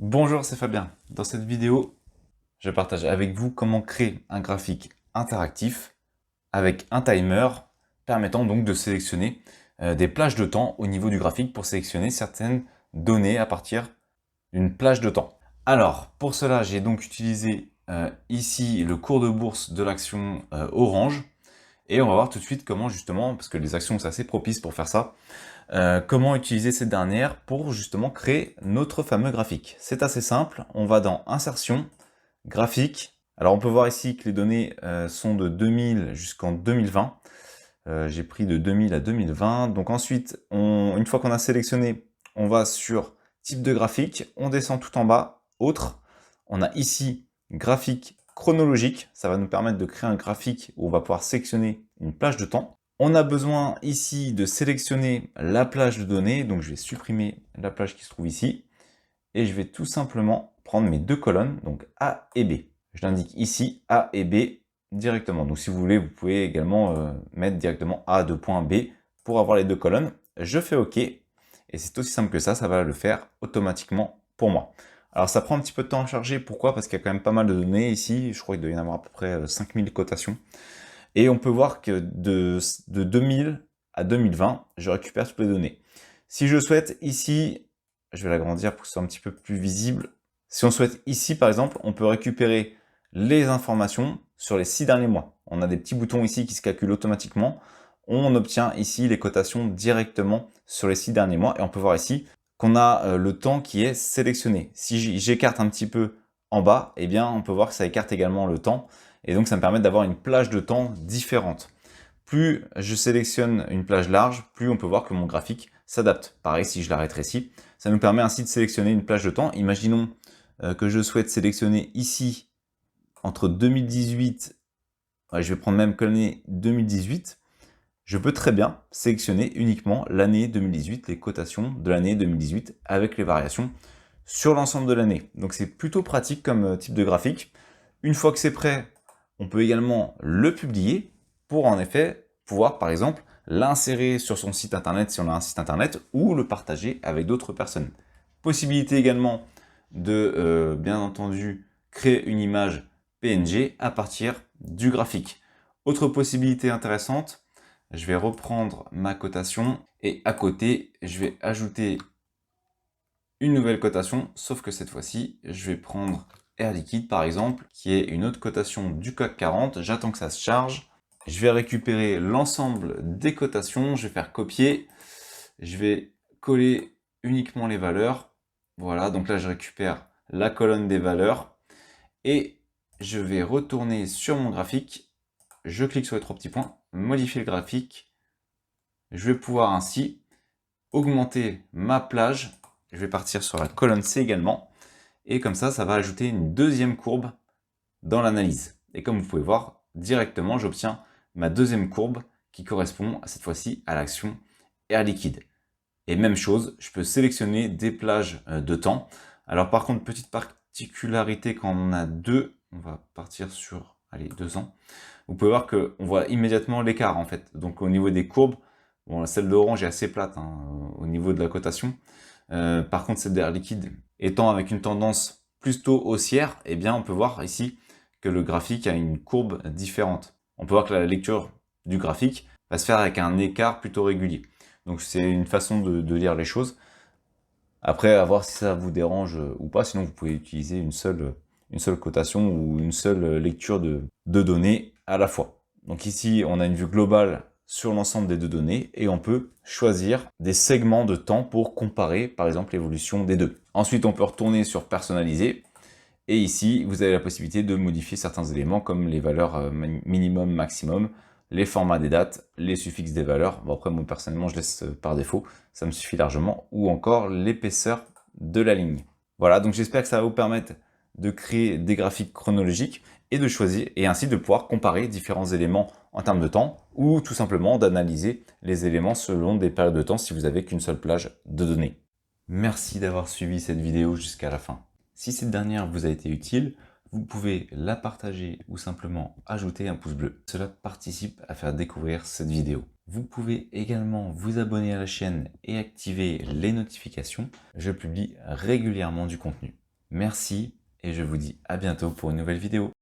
Bonjour, c'est Fabien. Dans cette vidéo, je partage avec vous comment créer un graphique interactif avec un timer permettant donc de sélectionner des plages de temps au niveau du graphique pour sélectionner certaines données à partir d'une plage de temps. Alors, pour cela, j'ai donc utilisé ici le cours de bourse de l'action Orange et on va voir tout de suite comment justement, parce que les actions c'est assez propice pour faire ça, comment utiliser cette dernière pour justement créer notre fameux graphique. C'est assez simple, on va dans Insertion, Graphique. Alors on peut voir ici que les données sont de 2000 jusqu'en 2020. J'ai pris de 2000 à 2020. Donc ensuite, une fois qu'on a sélectionné, on va sur Type de graphique, on descend tout en bas, Autre. On a ici Graphique chronologique, ça va nous permettre de créer un graphique où on va pouvoir sélectionner une plage de temps. On a besoin ici de sélectionner la plage de données, donc je vais supprimer la plage qui se trouve ici, et je vais tout simplement prendre mes deux colonnes, donc A et B. Je l'indique ici, A et B directement. Donc si vous voulez, vous pouvez également mettre directement A de point B pour avoir les deux colonnes. Je fais OK, et c'est aussi simple que ça va le faire automatiquement pour moi. Alors ça prend un petit peu de temps à charger, pourquoi? Parce qu'il y a quand même pas mal de données ici, je crois qu'il doit y en avoir à peu près 5000 cotations. Et on peut voir que de 2000 à 2020, je récupère toutes les données. Si je souhaite ici, je vais l'agrandir pour que ce soit un petit peu plus visible. Si on souhaite ici, par exemple, on peut récupérer les informations sur les 6 derniers mois. On a des petits boutons ici qui se calculent automatiquement. On obtient ici les cotations directement sur les 6 derniers mois. Et on peut voir ici qu'on a le temps qui est sélectionné. Si j'écarte un petit peu en bas, eh bien, on peut voir que ça écarte également le temps. Et donc, ça me permet d'avoir une plage de temps différente. Plus je sélectionne une plage large, plus on peut voir que mon graphique s'adapte. Pareil, si je la rétrécis, ça nous permet ainsi de sélectionner une plage de temps. Imaginons que je souhaite sélectionner ici entre 2018, je vais prendre même que l'année 2018, je peux très bien sélectionner uniquement l'année 2018, les cotations de l'année 2018 avec les variations sur l'ensemble de l'année. Donc c'est plutôt pratique comme type de graphique. Une fois que c'est prêt, on peut également le publier pour en effet pouvoir par exemple l'insérer sur son site internet si on a un site internet ou le partager avec d'autres personnes. Possibilité également de bien entendu créer une image PNG à partir du graphique. Autre possibilité intéressante, je vais reprendre ma cotation et à côté je vais ajouter une nouvelle cotation, sauf que cette fois-ci je vais prendre Air Liquide par exemple, qui est une autre cotation du CAC 40. J'attends que ça se charge. Je vais récupérer l'ensemble des cotations, je vais faire copier, je vais coller uniquement les valeurs. Voilà, donc là je récupère la colonne des valeurs et je vais retourner sur mon graphique. Je clique sur les trois petits points, modifier le graphique. Je vais pouvoir ainsi augmenter ma plage. Je vais partir sur la colonne C également. Et comme ça va ajouter une deuxième courbe dans l'analyse. Et comme vous pouvez voir, directement, j'obtiens ma deuxième courbe qui correspond cette fois-ci à l'action Air Liquide. Et même chose, je peux sélectionner des plages de temps. Alors par contre, petite particularité quand on en a deux, on va partir sur, allez, 2 ans. Vous pouvez voir qu'on voit immédiatement l'écart en fait. Donc au niveau des courbes, bon, celle d'Orange est assez plate hein, au niveau de la cotation. Par contre, celle d'Air Liquide étant avec une tendance plutôt haussière, eh bien on peut voir ici que le graphique a une courbe différente. On peut voir que la lecture du graphique va se faire avec un écart plutôt régulier. Donc c'est une façon de lire les choses. Après, à voir si ça vous dérange ou pas, sinon vous pouvez utiliser une seule cotation ou une seule lecture de données à la fois. Donc ici, on a une vue globale sur l'ensemble des deux données et on peut choisir des segments de temps pour comparer par exemple l'évolution des deux. Ensuite, on peut retourner sur personnaliser et ici, vous avez la possibilité de modifier certains éléments comme les valeurs minimum, maximum, les formats des dates, les suffixes des valeurs. Bon après, moi personnellement, je laisse par défaut, ça me suffit largement, ou encore l'épaisseur de la ligne. Voilà, donc j'espère que ça va vous permettre de créer des graphiques chronologiques et de choisir, et ainsi de pouvoir comparer différents éléments en termes de temps, ou tout simplement d'analyser les éléments selon des périodes de temps si vous n'avez qu'une seule plage de données. Merci d'avoir suivi cette vidéo jusqu'à la fin. Si cette dernière vous a été utile, vous pouvez la partager ou simplement ajouter un pouce bleu. Cela participe à faire découvrir cette vidéo. Vous pouvez également vous abonner à la chaîne et activer les notifications. Je publie régulièrement du contenu. Merci et je vous dis à bientôt pour une nouvelle vidéo.